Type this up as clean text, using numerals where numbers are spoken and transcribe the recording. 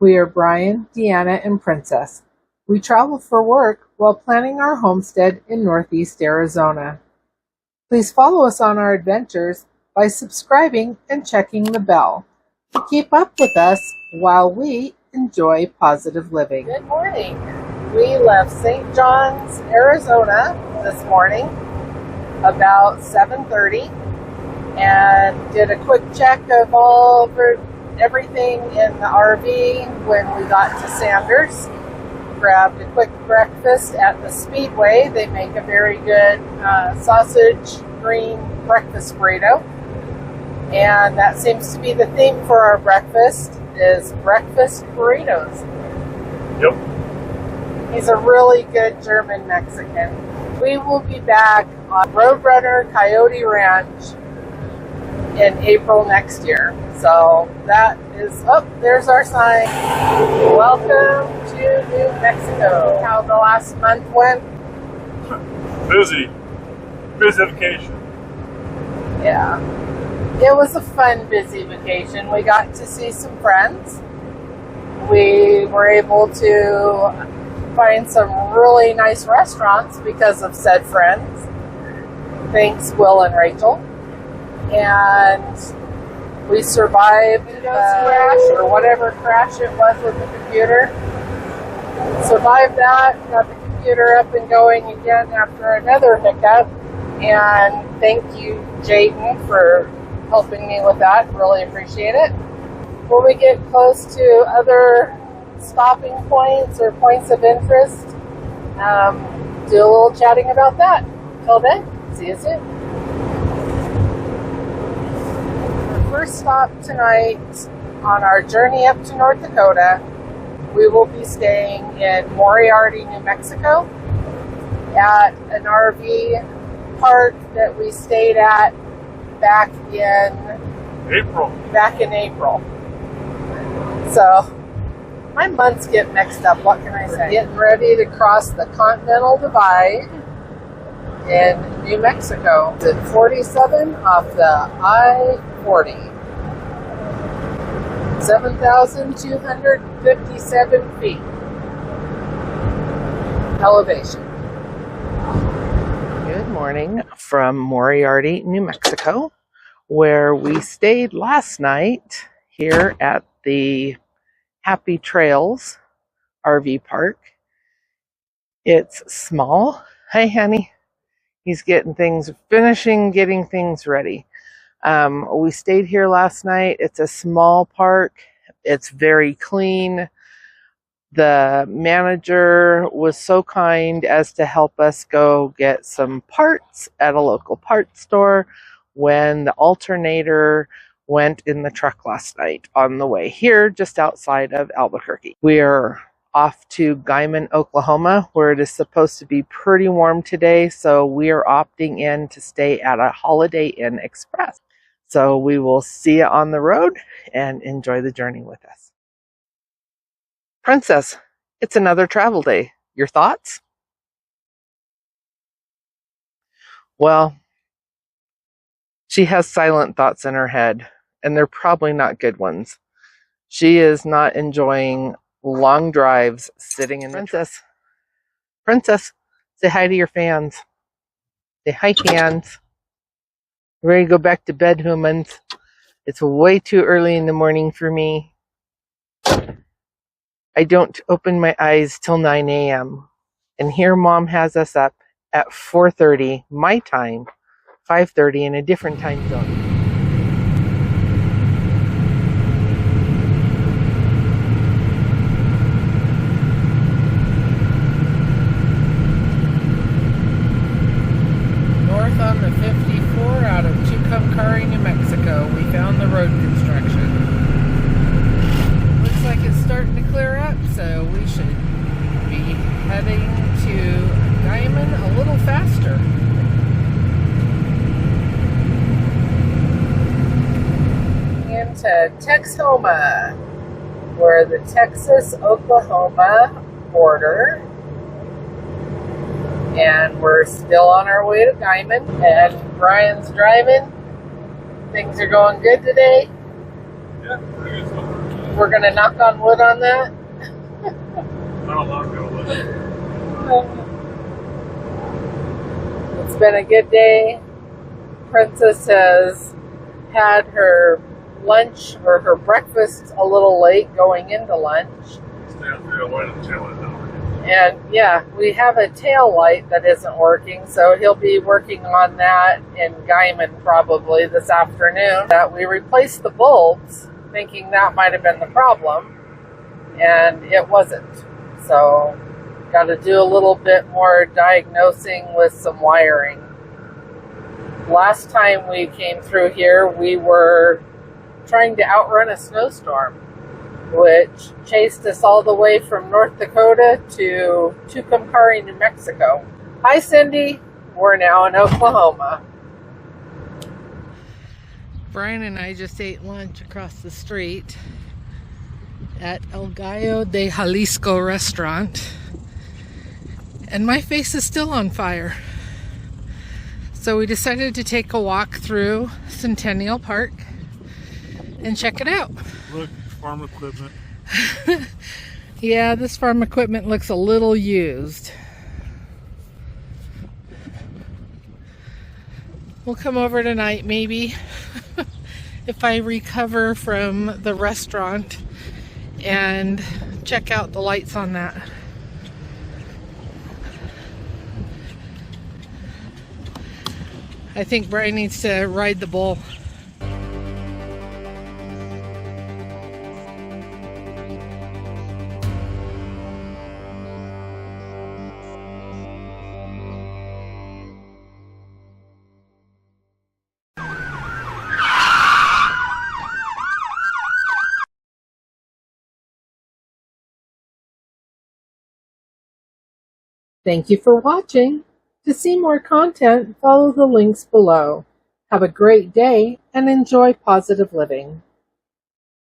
We are Brian, Deanna, and Princess. We travel for work while planning our homestead in Northeast Arizona. Please follow us on our adventures by subscribing and checking the bell to keep up with us while we enjoy positive living. Good morning. We left St. John's, Arizona this morning about 7:30 and did a quick check of everything in the RV when we got to Sanders. Grabbed a quick breakfast at the Speedway. They make a very good sausage green breakfast burrito. And that seems to be the theme for our breakfast is breakfast burritos. Yep. He's a really good German Mexican. We will be back on Roadrunner Coyote Ranch in April next year. So that is, there's our sign. Welcome to New Mexico. How the last month went? Busy vacation. Yeah. It was a fun, busy vacation. We got to see some friends. We were able to find some really nice restaurants because of said friends. Thanks, Will and Rachel. And we survived the crash or whatever crash it was with the computer. Survived that, got the computer up and going again after another hiccup. And thank you, Jaden, for helping me with that. Really appreciate it. When we get close to other stopping points or points of interest, do a little chatting about that. Till then, see you soon. First stop tonight on our journey up to North Dakota, we will be staying in Moriarty, New Mexico at an RV park that we stayed at back in April. So my months get mixed up. What can I say? Getting ready to cross the Continental Divide in New Mexico. It's at 47 off the I-40. 7,257 feet elevation. Good morning from Moriarty, New Mexico, where we stayed last night here at the Happy Trails RV park. It's small. Hi, honey. He's getting things ready. We stayed here last night. It's a small park. It's very clean. The manager was so kind as to help us go get some parts at a local parts store when the alternator went in the truck last night on the way here just outside of Albuquerque. We are off to Guymon, Oklahoma, where it is supposed to be pretty warm today, so we are opting in to stay at a Holiday Inn Express. So we will see you on the road and enjoy the journey with us. Princess, it's another travel day. Your thoughts? Well, she has silent thoughts in her head, and they're probably not good ones. She is not enjoying long drives sitting in the Princess, say hi to your fans. Say hi, fans. Ready to go back to bed, humans. It's way too early in the morning for me. I don't open my eyes till 9 a.m. And here Mom has us up at 4:30 my time, 5:30 in a different time zone. North on the 54 out of Tucumcari, New Mexico, we found the road construction. Looks like it's starting to clear up, so we should be heading to Guymon a little faster. Into Texhoma, we're the Texas-Oklahoma border. And we're still on our way to Guymon, and Brian's driving. Things are going good today. Yeah, pretty good stuff. We're going to knock on wood on that. I don't knock on wood. It's been a good day. Princess has had her lunch or her breakfast a little late going into lunch. Stay up there, light the tail light now. And yeah, we have a tail light that isn't working, so he'll be working on that in Guyman probably this afternoon. That we replaced the bulbs, thinking that might have been the problem, and it wasn't. So, got to do a little bit more diagnosing with some wiring. Last time we came through here, we were trying to outrun a snowstorm, which chased us all the way from North Dakota to Tucumcari, New Mexico. Hi, Cindy. We're now in Oklahoma. Brian and I just ate lunch across the street at El Gallo de Jalisco restaurant, and my face is still on fire. So we decided to take a walk through Centennial Park and check it out. Look, farm equipment. Yeah, this farm equipment looks a little used. We'll come over tonight maybe if I recover from the restaurant and check out the lights on that. I think Brian needs to ride the bull. Thank you for watching. To see more content, follow the links below. Have a great day and enjoy positive living.